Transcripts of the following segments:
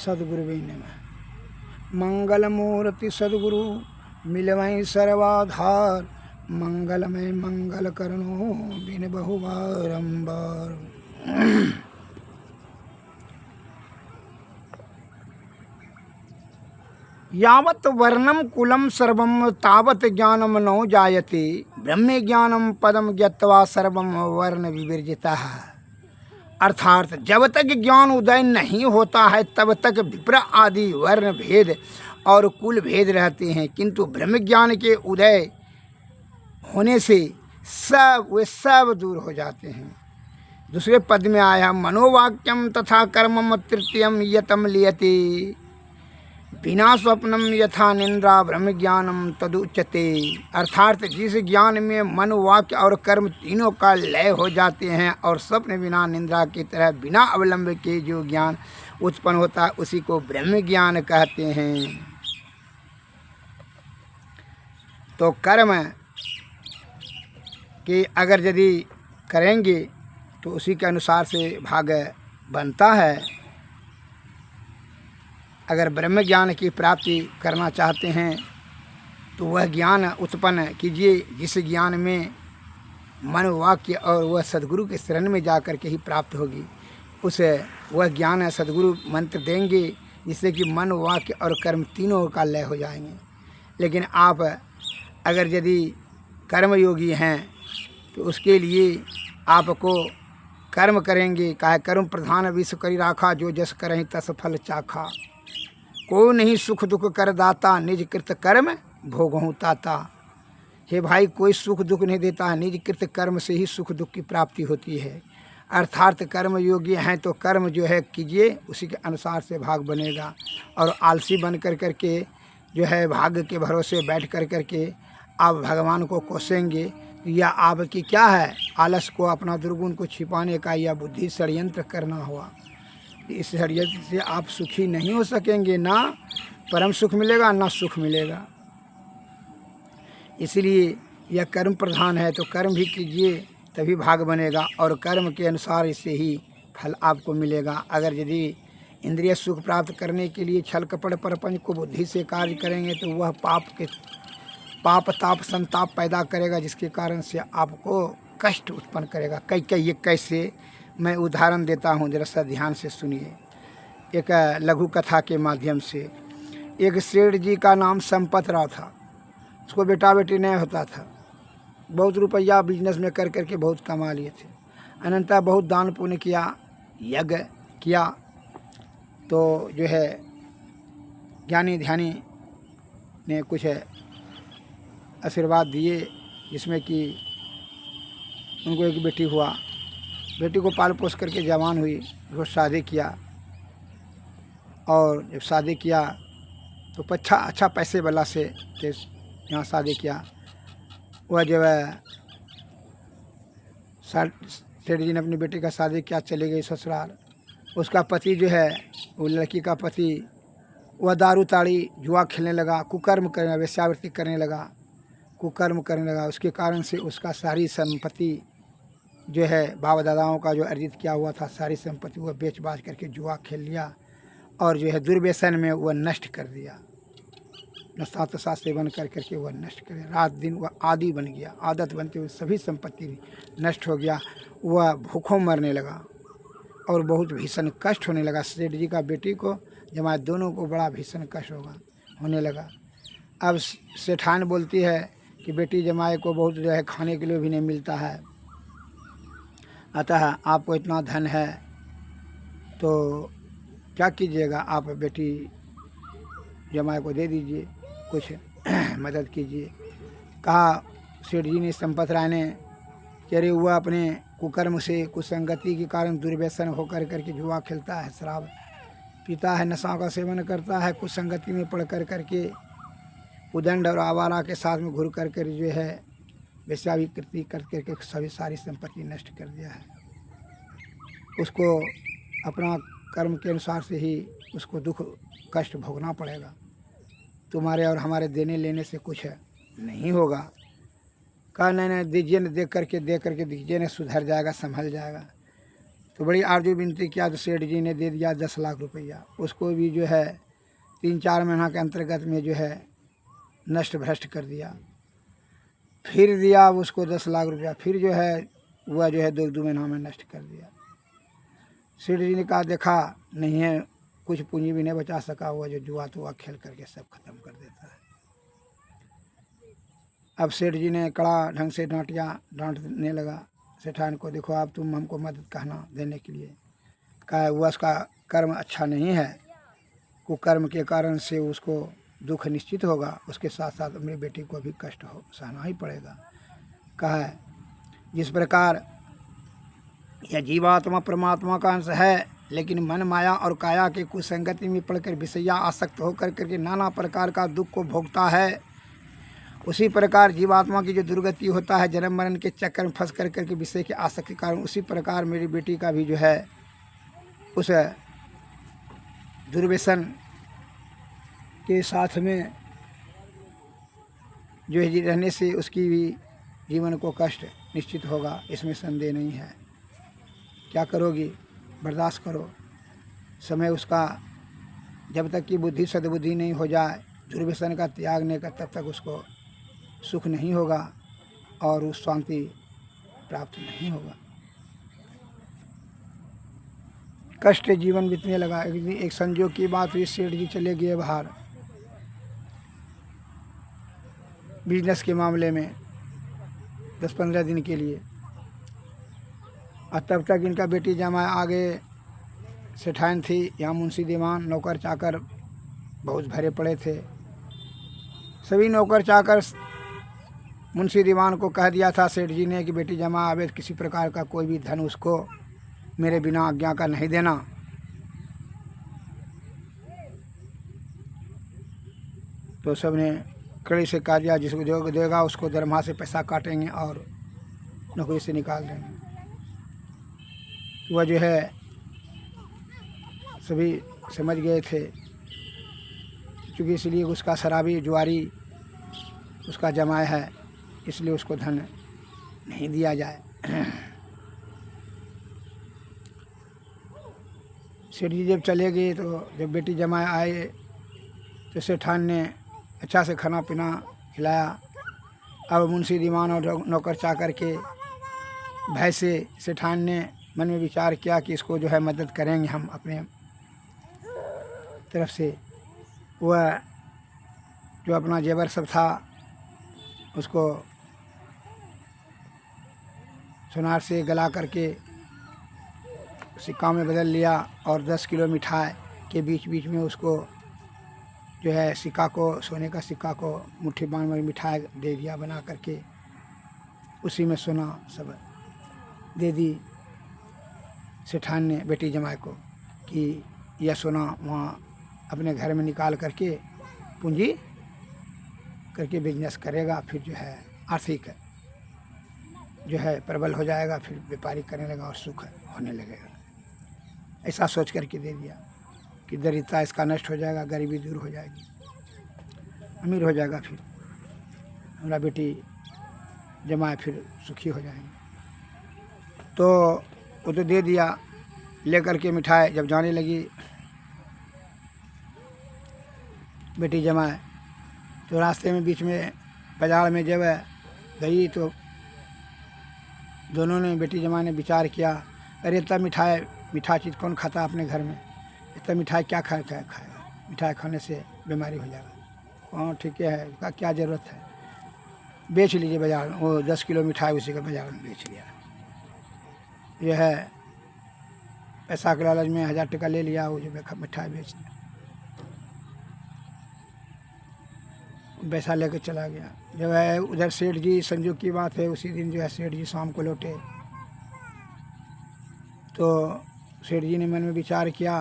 सदगुरुवे नमः। मंगल मूर्ति सदगुरु मिलवई सर्वाधार, मंगलमय मंगल करनो बिन बहु बारंबार। यावत् वर्णम कुलम सर्वम तावत् ज्ञानम नौ जायते, ब्रह्म ज्ञानम पदम ज्ञत्वा सर्वम वर्ण विवर्जितः। अर्थात जब तक ज्ञान उदय नहीं होता है तब तक विप्र आदि वर्ण भेद और कुल भेद रहते हैं, किंतु ब्रह्म ज्ञान के उदय होने से वे सब दूर हो जाते हैं। दूसरे पद में आया मनोवाक्यम तथा कर्मम तृतीयम यतम लियते, बिना स्वप्नम यथा निंद्रा ब्रह्म ज्ञानम तदुच्यते। अर्थात जिस ज्ञान में मन वाक्य और कर्म तीनों का लय हो जाते हैं और स्वप्न बिना निंद्रा की तरह बिना अवलंब के जो ज्ञान उत्पन्न होता है उसी को ब्रह्म ज्ञान कहते हैं। तो कर्म कि अगर यदि करेंगे तो उसी के अनुसार से भाग बनता है। अगर ब्रह्म ज्ञान की प्राप्ति करना चाहते हैं तो वह ज्ञान उत्पन्न कीजिए जिस ज्ञान में मन वाक्य और वह सद्गुरु के शरण में जाकर के ही प्राप्त होगी। वह ज्ञान सद्गुरु मंत्र देंगे जिससे कि मन वाक्य और कर्म तीनों का लय हो जाएंगे। लेकिन आप अगर यदि कर्मयोगी हैं तो उसके लिए आपको कर्म करेंगे। काहे कर्म प्रधान विश्व करी राखा, जो जस करहि तस फल चाखा। को नहीं सुख दुख कर दाता, निज कृत कर्म भोगहु ताता। हे भाई, कोई सुख दुख नहीं देता है, निज कृत कर्म से ही सुख दुख की प्राप्ति होती है। अर्थात कर्म योग्य हैं तो कर्म जो है कीजिए, उसी के अनुसार से भाग बनेगा। और आलसी बन कर करके जो है भाग्य के भरोसे बैठ कर करके आप भगवान को कोसेंगे, या आपकी क्या है आलस को अपना दुर्गुण को छिपाने का या बुद्धि षड्यंत्र करना हुआ। इस षड्यंत्र से आप सुखी नहीं हो सकेंगे, ना परम सुख मिलेगा ना सुख मिलेगा। इसलिए यह कर्म प्रधान है तो कर्म भी कीजिए तभी भाग बनेगा और कर्म के अनुसार इससे ही फल आपको मिलेगा। अगर यदि इंद्रिय सुख प्राप्त करने के लिए छल कपट प्रपंच को बुद्धि से कार्य करेंगे तो वह पाप ताप संताप पैदा करेगा, जिसके कारण से आपको कष्ट उत्पन्न करेगा। ये कैसे, मैं उदाहरण देता हूँ, जरा सा ध्यान से सुनिए। एक लघु कथा के माध्यम से। एक सेठ जी का नाम संपतराव था। उसको बेटा बेटी नहीं होता था। बहुत रुपया बिजनेस में कर करके बहुत कमा लिए थे। अनंतः बहुत दान पुण्य किया, यज्ञ किया, तो जो है ज्ञानी ध्यानी ने कुछ आशीर्वाद दिए, जिसमें कि उनको एक बेटी हुआ। बेटी को पाल पोस करके जवान हुई, उसको शादी किया। और जब शादी किया तो अच्छा पैसे वाला से यहाँ शादी किया। वह जब सेठ जी ने अपनी बेटी का शादी किया, चली गई ससुराल। उसका पति जो है, वो लड़की का पति, वह दारू ताड़ी जुआ खेलने लगा, कुकर्म करने, वेश्यावृत्ति करने लगा, कुकर्म करने लगा। उसके कारण से उसका सारी संपत्ति जो है बाबा दादाओं का जो अर्जित किया हुआ था, सारी संपत्ति वह बेच बाच करके जुआ खेल लिया और जो है दुर्व्यसन में वह नष्ट कर दिया। नशा तशा सेवन कर करके वह नष्ट कर दिया। रात दिन वह आदी बन गया, आदत बनते हुए सभी संपत्ति नष्ट हो गया। वह भूखों मरने लगा और बहुत भीषण कष्ट होने लगा। सेठ जी का बेटी को जमाए दोनों को बड़ा भीषण कष्ट होने लगा। अब सेठान बोलती है कि बेटी जमाए को बहुत जो है खाने के लिए भी नहीं मिलता है, अतः आपको इतना धन है तो क्या कीजिएगा, आप बेटी जमाए को दे दीजिए, कुछ मदद कीजिए। कहा सेठ जी ने, संपत राय ने, कि अरे वह अपने कुकर्म से कुसंगति के कारण दुर्व्यसन होकर करके जुआ खेलता है, शराब पीता है, नशा का सेवन करता है, कुसंगति में पड़ कर करके उदंड और आवारा के साथ में घुर कर जो है वेश्याविकृति कर करके सभी सारी संपत्ति नष्ट कर दिया है। उसको अपना कर्म के अनुसार से ही उसको दुख कष्ट भोगना पड़ेगा। तुम्हारे और हमारे देने लेने से कुछ नहीं होगा। कहा नहीं दीजिए न, दे करके दीजिए न, सुधर जाएगा, संभल जाएगा। तो बड़ी आरजू विनती किया तो सेठ जी ने दे दिया 10 लाख रुपया। उसको भी जो है 3-4 महीना के अंतर्गत में जो है नष्ट भ्रष्ट कर दिया। फिर दिया उसको 10 लाख रुपया, फिर जो है वह जो है 2 महीना में नष्ट कर दिया। सेठ जी ने कहा देखा नहीं है, कुछ पूंजी भी नहीं बचा सका, वह जो जुआ तुआ खेल करके सब खत्म कर देता है। अब सेठ जी ने कड़ा ढंग से डांटने लगा सेठान को, देखो आप तुम हमको मदद कहना देने के लिए, कहा वह उसका कर्म अच्छा नहीं है, कुकर्म के कारण से उसको दुख निश्चित होगा, उसके साथ साथ मेरी बेटी को भी कष्ट हो सहना ही पड़ेगा। कहा जिस प्रकार यह जीवात्मा परमात्मा का अंश है, लेकिन मन माया और काया के कुसंगति में पड़कर विषया आसक्त होकर करके नाना प्रकार का दुख को भोगता है, उसी प्रकार जीवात्मा की जो दुर्गति होता है जन्म मरण के चक्कर में फंस कर करके विषय के आसक्ति के कारण, उसी प्रकार मेरी बेटी का भी जो है उस दुर्व्यसन के साथ में जो है रहने से उसकी भी जीवन को कष्ट निश्चित होगा, इसमें संदेह नहीं है। क्या करोगी, बर्दाश्त करो, समय उसका जब तक कि बुद्धि सद्बुद्धि नहीं हो जाए, दुर्व्यसन का त्याग नहीं कर, तब तक उसको सुख नहीं होगा और उस शांति प्राप्त नहीं होगा। कष्ट जीवन बीतने लगा। एक संजोग की बात हुई, सेठ जी चले गए बाहर बिजनेस के मामले में 10-15 दिन के लिए, और तब तक इनका बेटी जमाई आगे सेठान थी, यहाँ मुंशी दीवान नौकर चाकर बहुत भरे पड़े थे। सभी नौकर चाकर मुंशी दीवान को कह दिया था सेठ जी ने कि बेटी जमा आवे किसी प्रकार का कोई भी धन उसको मेरे बिना आज्ञा का नहीं देना। तो सब ने कड़ी से कहा दिया जिसको जो देगा उसको दरमाहा से पैसा काटेंगे और नौकरी से निकाल देंगे। वह जो है सभी समझ गए थे, क्योंकि इसलिए उसका शराबी जुआरी उसका जमाए है, इसलिए उसको धन नहीं दिया जाए। सेठ जी जब चले गए तो जब बेटी जमाए आए तो सेठान ने अच्छा से खाना पीना खिलाया। अब मुंशी दीवान और नौकर चाकर के भय से सेठान ने मन में विचार किया कि इसको जो है मदद करेंगे हम अपने तरफ से। वह जो अपना जेवर सब था उसको सोनार से गला करके सिक्का में बदल लिया और 10 किलो मिठाई के बीच बीच में उसको जो है सिक्का को, सोने का सिक्का को मुट्ठी बांध में मिठाई दे दिया बना करके, उसी में सोना सब दे दी सेठान ने बेटी जमाई को कि यह सोना वहाँ अपने घर में निकाल करके पूंजी करके बिजनेस करेगा, फिर जो है आर्थिक जो है प्रबल हो जाएगा, फिर व्यापारी करने लगा और सुख होने लगेगा। ऐसा सोच करके दे दिया कि दरिद्रता इसका नष्ट हो जाएगा, गरीबी दूर हो जाएगी, अमीर हो जाएगा, फिर हमारा बेटी जमाए फिर सुखी हो जाएंगे। तो वो तो दे दिया। लेकर के मिठाई जब जाने लगी बेटी जमाए, तो रास्ते में बीच में बाजार में जब गई तो दोनों ने बेटी जमाए ने विचार किया, अरे इतना मीठा चीज़ कौन खाता अपने घर में, इतना मिठाई क्या खाएगा, मिठाई खाने से बीमारी हो जाएगा। हाँ ठीक है, उसका क्या ज़रूरत है, बेच लीजिए बाजार में। वो 10 किलो मिठाई उसी का बाजार में बेच लिया। यह है पैसा के लालच में 1000 टका ले लिया, वो जो मिठाई बेच दिया, पैसा लेकर चला गया। जब है उधर सेठ जी, संजोग की बात है, उसी दिन जो है सेठ जी शाम को लौटे तो सेठ जी ने मन में विचार किया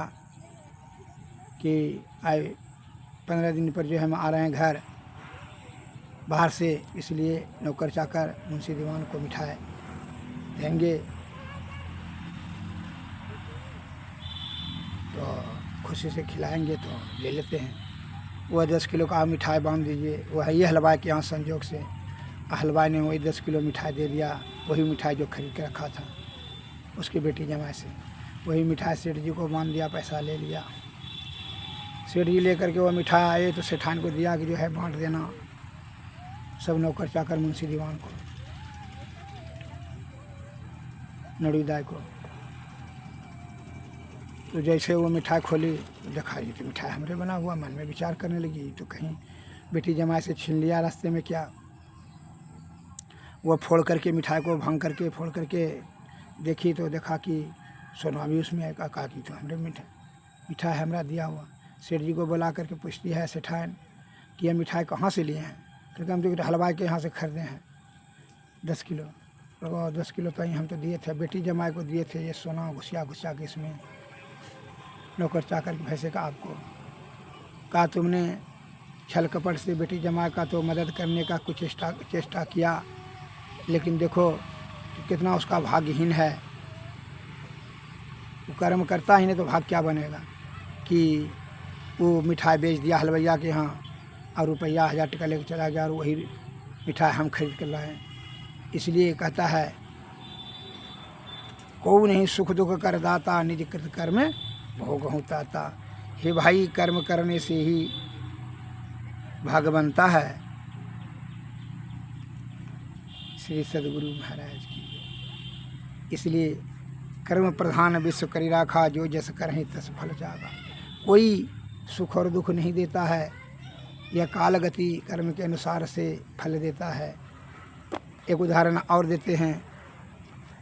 कि आए 15 दिन पर जो है हम आ रहे हैं घर बाहर से, इसलिए नौकर चाकर मुंशी दीवान को मिठाई देंगे तो खुशी से खिलाएंगे, तो ले लेते हैं। वह 10 किलो का मिठाई बांध दीजिए। वह ये हलवाई के यहाँ संजोग से हलवाई ने वही 10 किलो मिठाई दे दिया, वही मिठाई जो खरीद के रखा था उसकी बेटी जमाई से। वही मिठाई सेठ जी को बांध दिया, पैसा ले लिया। सेठ जी लेकर के वो मिठाई आए तो सेठान को दिया कि जो है बांट देना सब नौकर चाकर मुंशी दीवान को, नड़ीदाय को। तो जैसे वो मिठाई खोली तो देखा ये तो मिठाई हमरे बना हुआ, मन में विचार करने लगी तो कहीं बेटी जमाई से छीन लिया रास्ते में क्या। वो फोड़ करके मिठाई को भंग करके फोड़ करके देखी तो देखा कि सोना भी उसमें है। कहा कि तो हमरे मिठाई हमरा दिया हुआ। सेठ जी को बुला करके पूछती है सेठान कि ये मिठाई कहाँ से लिए हैं। क्योंकि हम तो हलवाई के यहाँ से खरीदे हैं 10 किलो। तो 10 किलो तो हम तो दिए थे, बेटी जमाई को दिए थे, ये सोना घुसिया के इसमें नौकर चाकर के पैसे का आपको। कहा तुमने छल कपट से बेटी जमाई का तो मदद करने का कुछ चेष्टा किया, लेकिन देखो कि कितना उसका भाग्यहीन है। वो कर्म करता ही नहीं तो भाग क्या बनेगा कि वो मिठाई बेच दिया हलवैया के यहाँ और रुपया 1000 टका लेकर चला गया और वही मिठाई हम खरीद कर लाए। इसलिए कहता है को नहीं सुख दुख कर दाता, निज कृत कर्म भोगहु ताता। हे भाई, कर्म करने से ही भाग बनता है। श्री सद्गुरु महाराज की। इसलिए कर्म प्रधान विश्व करी राखा, जो जस करहि तस फल जागा। कोई सुख और दुख नहीं देता है, यह कालगति कर्म के अनुसार से फल देता है। एक उदाहरण और देते हैं।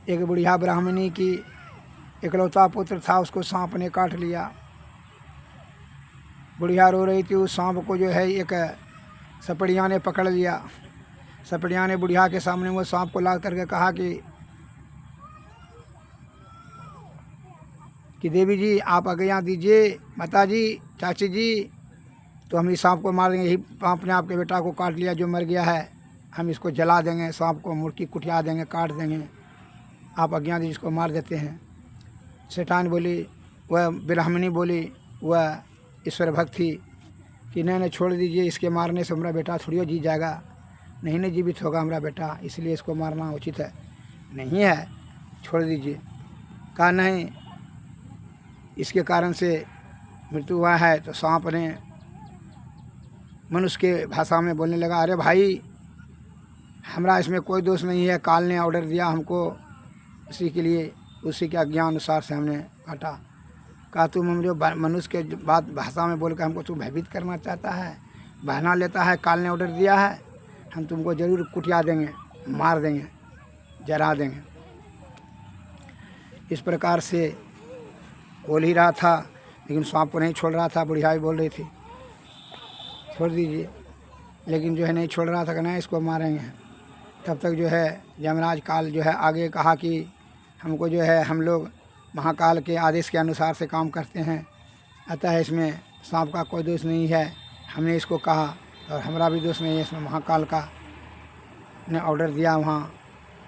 एक बुढ़िया ब्राह्मणी की इकलौता पुत्र था, उसको सांप ने काट लिया। बुढ़िया रो रही थी, उस सांप को जो है एक सपड़िया ने पकड़ लिया। सपड़िया ने बुढ़िया के सामने वो सांप को ला करके कहा कि देवी जी आप आज्ञा दीजिए, माता जी, चाची जी, तो हम इस सांप को मार देंगे। यही सांप ने आपके बेटा को काट लिया जो मर गया है, हम इसको जला देंगे, सांप को मुर्की कुटिया देंगे, काट देंगे, आप आज्ञा दीजिए, इसको मार देते हैं। सेठान बोली, वह ब्राह्मणी बोली, वह ईश्वर भक्त थी कि नहीं छोड़ दीजिए, इसके मारने से हमारा बेटा थोड़ी जी जाएगा, नहीं जीवित होगा हमारा बेटा, इसलिए इसको मारना उचित है नहीं है, छोड़ दीजिए। कहा नहीं, इसके कारण से मृत्यु हुआ है। तो सांप ने मनुष्य के भाषा में बोलने लगा, अरे भाई, हमरा इसमें कोई दोष नहीं है, काल ने ऑर्डर दिया हमको, उसी के लिए उसी के आज्ञा अनुसार से हमने काटा। कहा तुम हम जो मनुष्य के बात भाषा में बोल कर हमको तू भयभीत करना चाहता है, बहाना लेता है, काल ने ऑर्डर दिया है, हम तुमको जरूर कुटिया देंगे, मार देंगे, जरा देंगे। इस प्रकार से बोल ही रहा था, लेकिन सांप को नहीं छोड़ रहा था। बुढ़िया भी बोल रही थी छोड़ दीजिए, लेकिन जो है नहीं छोड़ रहा था कि नहीं इसको मारेंगे। तब तक जो है यमराज काल जो है आगे कहा कि हमको जो है हम लोग महाकाल के आदेश के अनुसार से काम करते हैं, अतः इसमें सांप का कोई दोष नहीं है, हमने इसको कहा और हमारा भी दोष नहीं है, इसमें महाकाल का ने ऑर्डर दिया वहाँ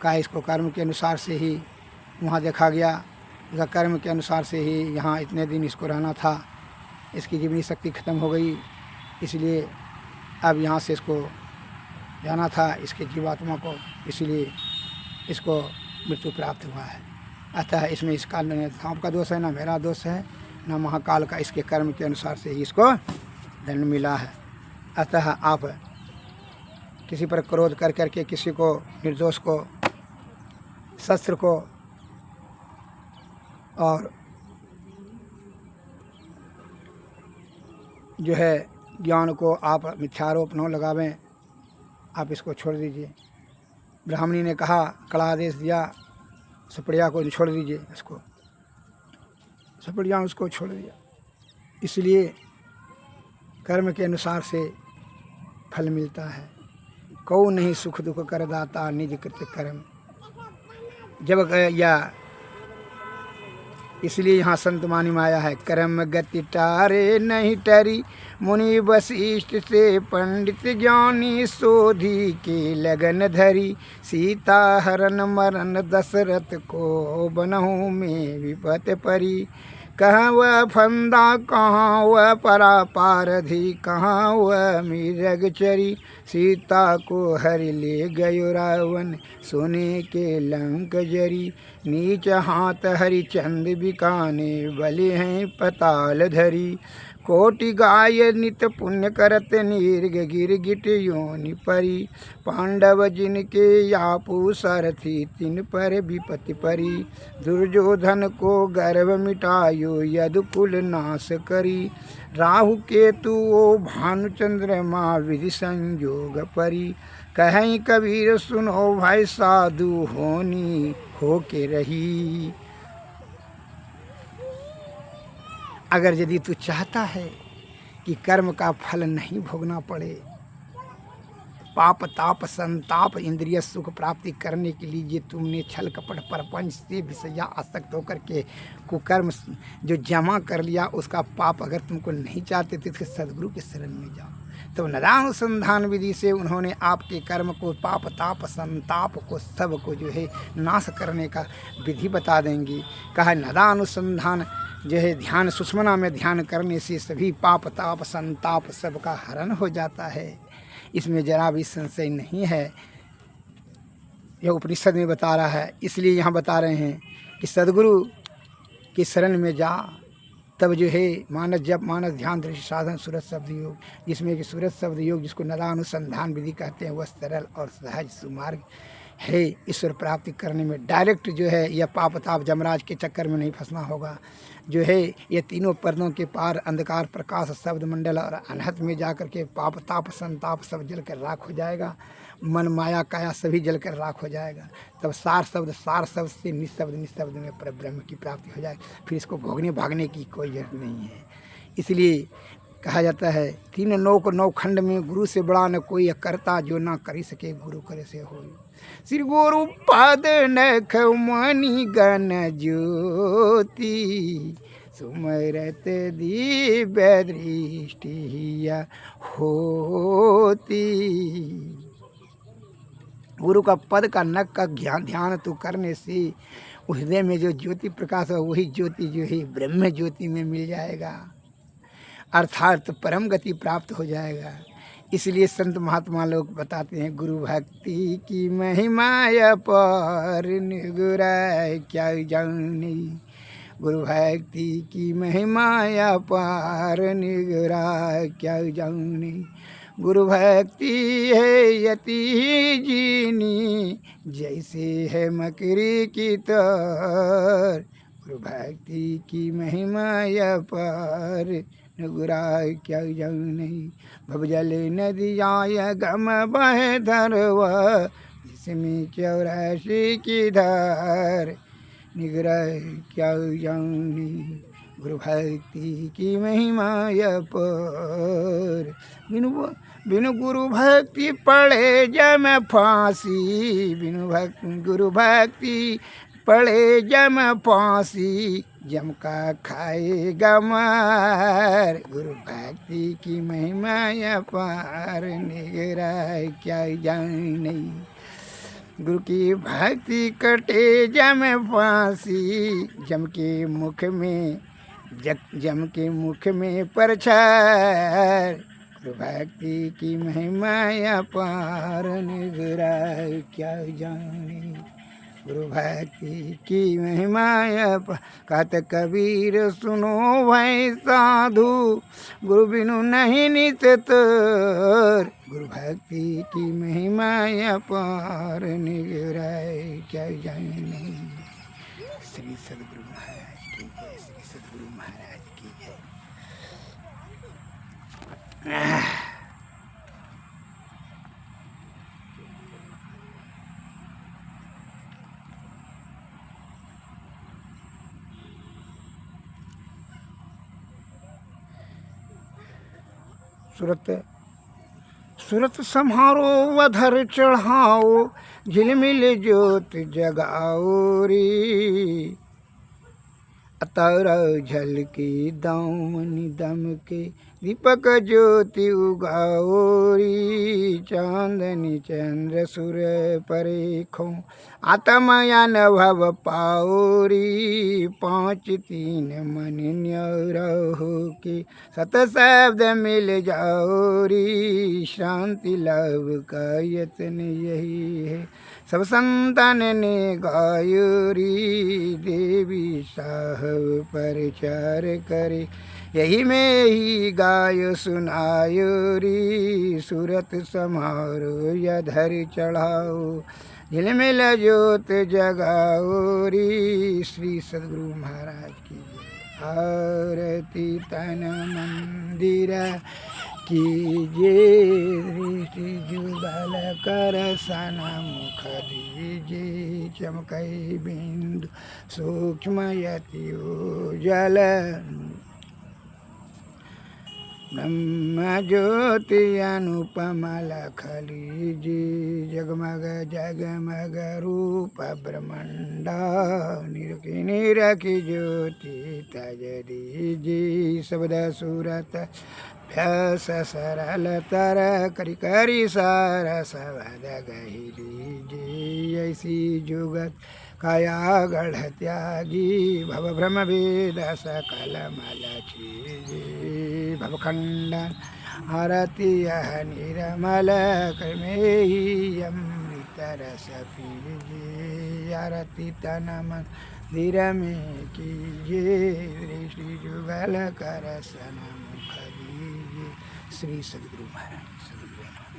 का, इसको कर्म के अनुसार से ही वहाँ देखा गया, इसका कर्म के अनुसार से ही यहाँ इतने दिन इसको रहना था, इसकी जीवनी शक्ति खत्म हो गई, इसलिए अब यहाँ से इसको जाना था, इसके जीवात्मा को, इसलिए इसको मृत्यु प्राप्त हुआ है। अतः इसमें इस काल में सांप का दोष है, ना मेरा दोष है, ना महाकाल का, इसके कर्म के अनुसार से ही इसको दंड मिला है। अतः आप किसी पर क्रोध कर करके किसी को, निर्दोष को, शस्त्र को और जो है ज्ञान को आप मिथ्यारोप न लगावें, आप इसको छोड़ दीजिए। ब्राह्मणी ने कहा, कड़ा आदेश दिया, सपड़िया को छोड़ दीजिए, इसको सपड़िया उसको छोड़ दिया। इसलिए कर्म के अनुसार से फल मिलता है। कौ नहीं सुख दुख कर दाता, निज कृत कर्म। जब या इसलिए यहाँ संत वाणी में आया है, कर्म गति टारे नहीं टरी, मुनि वशिष्ठ से पंडित ज्ञानी, सोधी के लगन धरी, सीता हरण मरण दशरथ को, बनहु में विपत परी। कहाँ वह फंदा, कहाँ वह परापारधि, कहाँ वह मृग चरी, सीता को हरि ले गयो रावण, सोने के लंक जरी। नीच हाथ हरिचंद बिकाने बलि हैं पताल धरी। कोटि गाय नित पुण्य करत नीर्ग गिर गिट योनि परी। पांडव जिनके यापू सारथी तिन पर विपति परी। दुर्योधन को गर्व मिटायो यदुकुल नाश करी। राहु केतु ओ भानु चंद्रमा विधि संयोग परी। कहीं कबीर सुनो भाई साधु होनी हो के रही। अगर यदि तू चाहता है कि कर्म का फल नहीं भोगना पड़े, पाप ताप संताप इंद्रिय सुख प्राप्ति करने के लिए ये तुमने छल कपट प्रपंच से विषया आसक्त होकर के कुकर्म जो जमा कर लिया, उसका पाप अगर तुमको नहीं चाहते तो इसके सदगुरु के शरण में जाओ। तो नदानुसंधान विधि से उन्होंने आपके कर्म को पाप ताप संताप को सब को जो है नाश करने का विधि बता देंगी। कहा नदानुसंधान जो है ध्यान सुषमना में ध्यान करने से सभी पाप ताप संताप सब का हरण हो जाता है। इसमें जरा भी संशय नहीं है। यह उपनिषद में बता रहा है, इसलिए यहाँ बता रहे हैं कि सदगुरु की शरण में जा, तब जो है मानस जप मानस ध्यान दृष्टि साधन सूरत शब्द योग, जिसमें कि सूरत शब्द योग जिसको नदानुसंधान विधि कहते हैं, वह सरल और सहज सुमार्ग है। ईश्वर प्राप्ति करने में डायरेक्ट जो है यह पाप ताप जमराज के चक्कर में नहीं फंसना होगा। जो है ये तीनों पर्दों के पार अंधकार प्रकाश शब्द मंडल और अनहत में जाकर के पाप ताप संताप सब जल कर राख हो जाएगा। मन माया काया सभी जल कर राख हो जाएगा। तब सार शब्द से निशब्द में पर ब्रह्म की प्राप्ति हो जाएगी। फिर इसको भोगने भागने की कोई जरूरत नहीं है। इसलिए कहा जाता है तीन नौ खंड में गुरु से बड़ा न कोई करता, जो ना करी सके गुरु करे से हो। श्री गुरु पद नख मणि गण ज्योति, सुमरत दिव्य दृष्टि होती। गुरु का पद का नख का ध्यान तो करने से हृदय में जो ज्योति प्रकाश है वही ज्योति जो है ब्रह्म ज्योति में मिल जाएगा, अर्थात परम गति प्राप्त हो जाएगा। इसलिए संत महात्मा लोग बताते हैं गुरु भक्ति की महिमा अपार निगुराय क्या जाने। गुरु भक्ति की महिमा अपार निगुराय क्या जाने। गुरु भक्ति है यति जीनी जैसे है मकरी की तार। गुरु भक्ति की महिमा अपार गुराय क्या जाने। भवजल नदियाय गम बह धरवा, इसमें 84 की धार निगराय क्या जाने। गुरु भक्ति की महिमा अपार। बिनु गुरु भक्ति पड़े जम फांसी, गुरु भक्ति पड़े जम फांसी, जम का खाएगा मार। गुरु भक्ति की महिमा अपार निगराय क्या जाने। गुरु की भक्ति कटे जम फांसी, जम के मुख में परछार। गुरु भक्ति की महिमा अपार निगराय क्या जाने। गुरु भक्ति की महिमा कहत कबीर सुनो भाई साधु, गुरु बिनु नहीं नित तोर। गुरु भक्ति की महिमा अपार निगराय क्या जाने। श्री सद्गुरु महाराज की जय। श्री सद्गुरु महाराज की जय। सूरत सम्हारो वधर चढ़ाओ, झिलमिल ज्योत जगाओ रे। अतारा झलकी दामनी दम के, दीपक ज्योति उगाओ रे। चांदनी चंद्र सुर परेखो, आत्मया अनुभव पाओ रे। 5 3 मन न्यौरहो के, सत शब्द मिल जाओ रे। शांति लाभ का यत्न यही है, सब संतन ने गायुरी देवी साहब परचार करे, यही में ही गाय सुनायुरी सूरत समारो यधर चढ़ाओ, झिलमिल जोत जगाओरी। श्री सद्गुरु महाराज की जय। आरती तन मंदिर कीजिए, दृष्टि जुगल कर सन मुख दीजिए, चमकई बिंदु सूक्ष्म यति उजल, ब्रह्म ज्योति अनुपम लख लीजिए, जगमग जगमग रूप ब्रह्मंडा, निरखी निरखी ज्योति तज दीजिए, शब्द सूरत भ्यास सरल तर, करी करी सार सवद गही लीजिए, ऐसी जुगत काया गढ़ त्यागी, भव भ्रम वेद सकल मल छीजे, भवखंडन आरती यह निर्मल, कर में ही अमृत रस पीजिए, आरती तन मंदिर में कीजिए, दृष्टि जुगल कर सन मुख दीजिए। श्री सद्गुरु महाराज।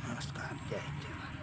नमस्कार। जय जय।